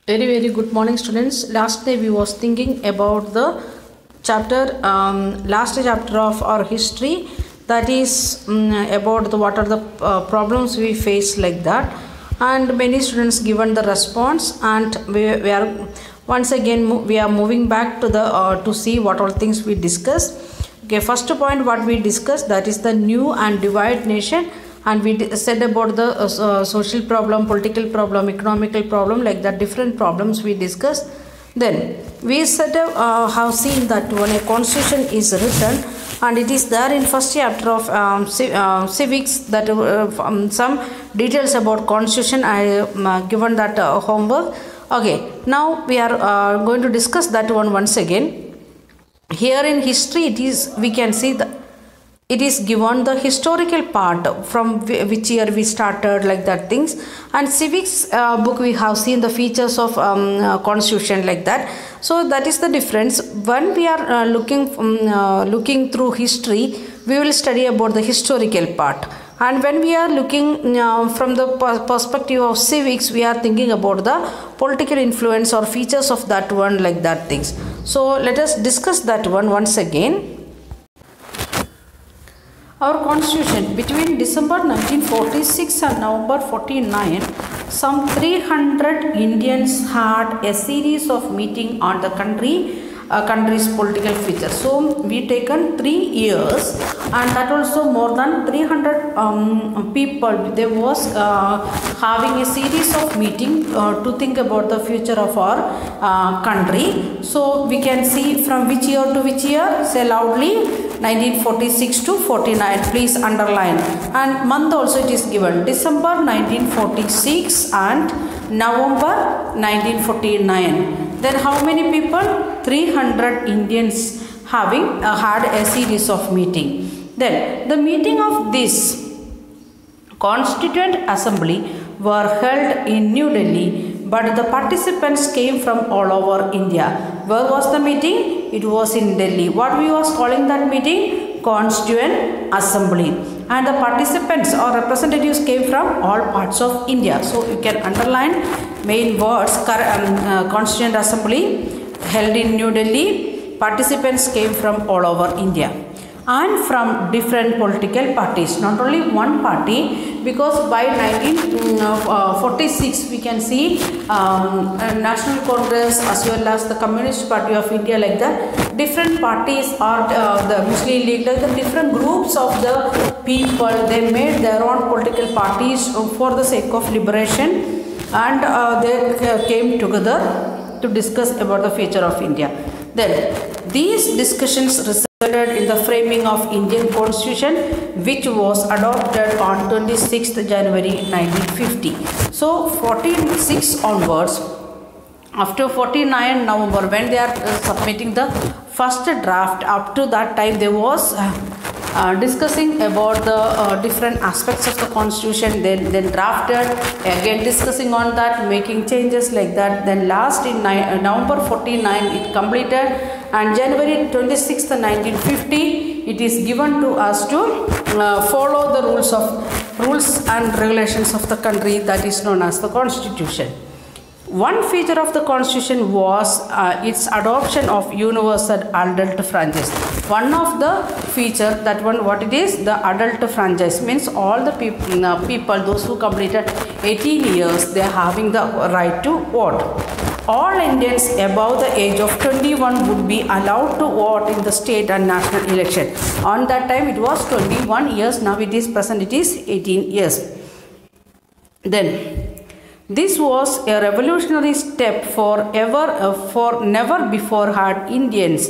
Very good morning, students. Last day we was thinking about the chapter last chapter of our history, that is about what are the problems we face, like that, and many students given the response, and we are once again we are moving back to the to see what all things we discussed. Okay, first point what we discussed, that is the new and divided nation, and we said about the social problem, political problem, economical problem, like that different problems we discussed. Then we said have seen that when a constitution is written, and it is there in first chapter of civics, that some details about constitution I given that homework. Okay, now we are going to discuss that one once again. Here in history, it is, we can see that it is given the historical part from which year we started, like that things, and civics book we have seen the features of constitution, like that. So that is the difference. When we are looking through history, we will study about the historical part, and when we are looking from the perspective of civics, we are thinking about the political influence or features of that one, like that things. So let us discuss that one once again. Our constitution, between December 1946 and November 49, some 300 Indians had a series of meetings on the country's political features. So we taken 3 years, and that also more than 300 people, they was having a series of meeting to think about the future of our country. So we can see from which year to which year, say loudly, 1946 to 49, please underline, and month also it is given, December 1946 and November 1949. Then how many people? 300 Indians having had a series of meeting. Then the meeting of this Constituent Assembly were held in New Delhi, but the participants came from all over India. Where was the meeting? It was in Delhi. What we was calling that meeting? Constituent Assembly. And the participants or representatives came from all parts of India. So you can underline main words. Constituent Assembly held in New Delhi. Participants came from all over India and from different political parties, not only one party, because by 1946 we can see National Congress as well as the Communist Party of India, like that different parties, or the Muslim League, like the different groups of the people, they made their own political parties for the sake of liberation, and they came together to discuss about the future of India. Then these discussions resulted in the framing of Indian Constitution, which was adopted on 26th January 1950. So 46 onwards, after 49 November, when they are submitting the first draft, up to that time they was discussing about the different aspects of the constitution, then drafted, again discussing on that, making changes, like that. Then last in November 49 it completed, and January 26th 1950 it is given to us to follow the rules and regulations of the country, that is known as the constitution. One feature of the constitution was its adoption of universal adult franchise. One of the feature, that one, what it is, the adult franchise means all the people, those who completed 18 years, they are having the right to vote. All Indians above the age of 21 would be allowed to vote in the state and national election. On that time it was 21 years, now it is present, it is 18 years. Then this was a revolutionary step for never before had Indians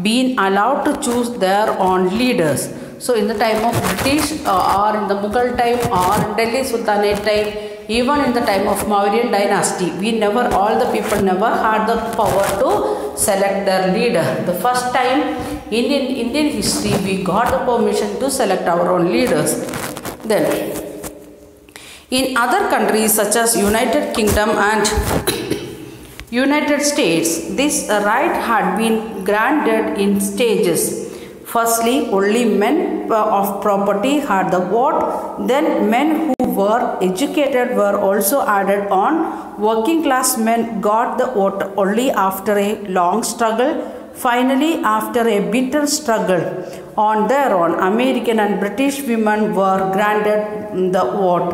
been allowed to choose their own leaders. So in the time of British or in the Mughal time or in Delhi Sultanate time, even in the time of Mauryan dynasty, all the people never had the power to select their leader. The first time in Indian history we got the permission to select our own leaders. Then in other countries such as United Kingdom and United States, this right had been granted in stages. Firstly, only men of property had the vote. Then men who were educated were also added on. Working class men got the vote only after a long struggle. Finally, after a bitter struggle on their own, American and British women were granted the vote.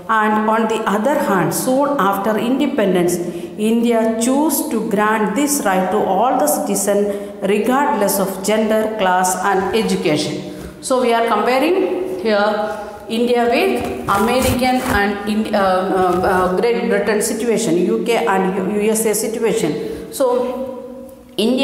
And on the other hand, soon after independence, India chose to grant this right to all the citizens regardless of gender, class and education. So we are comparing here India with American and Great Britain situation, UK and USA situation. So in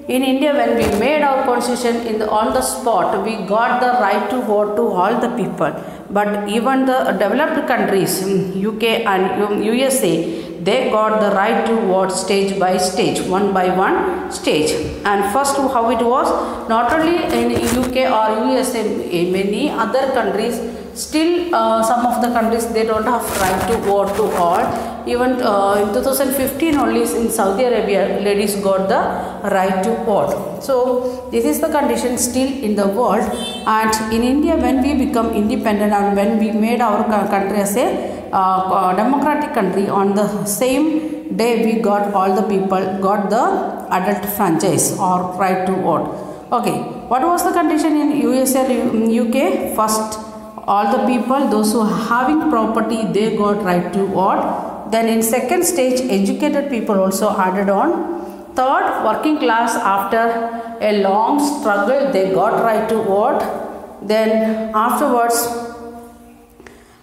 India, when we made our constitution on the spot, we got the right to vote to all the people. But even the developed countries, UK and USA, they got the right to vote stage by stage, one by one stage. And first, how it was, not only in UK or USA, in many other countries, still some of the countries, they don't have right to vote to all. Even in 2015 only in Saudi Arabia, ladies got the right to vote. So this is the condition still in the world. And in India, when we become independent and when we made our country as a democratic country, on the same day we got all the people got the adult franchise or right to vote. Okay, what was the condition in USA and UK? First, all the people, those who are having property, they got right to vote. Then in second stage, educated people also added on. Third, working class, after a long struggle, they got right to vote. Then afterwards,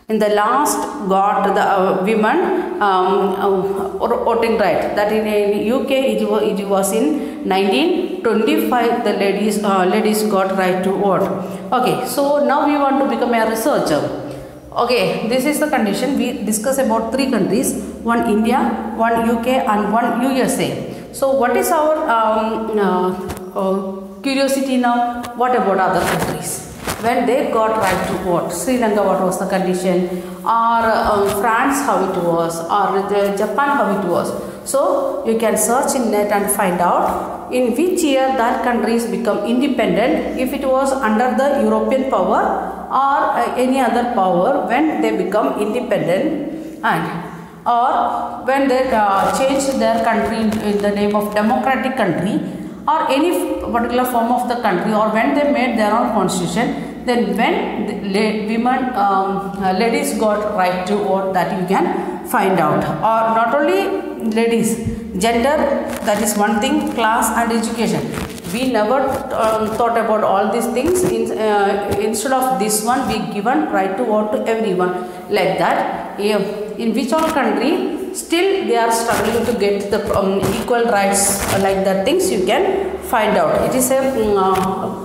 in the last, got the women voting right. That in UK, it was in 1925, the ladies got right to vote. Okay, so now we want to become a researcher. Okay, this is the condition. We discuss about three countries, one India, one UK and one USA. So what is our curiosity now? What about other countries? When they got right to vote, Sri Lanka, what was the condition? Or France, how it was? Or Japan, how it was? So you can search in net and find out in which year that countries become independent, if it was under the European power or any other power, when they become independent, and or when they changed their country in the name of democratic country or any particular form of the country, or when they made their own constitution, then when the ladies got right to vote, that you can find out. Or not only ladies, gender, that is one thing, class and education. We never thought about all these things. Instead of this one, we given right to vote to everyone, like that. In which all country, still they are struggling to get the equal rights, like that things you can find out. It is a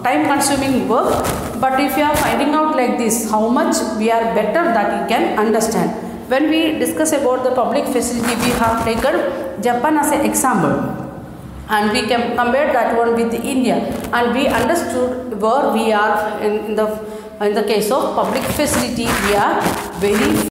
time consuming work, but if you are finding out like this, how much we are better, that you can understand. When we discuss about the public facility, we have taken Japan as an example. And we can compare that one with India, and we understood where we are in the case of public facility. We are very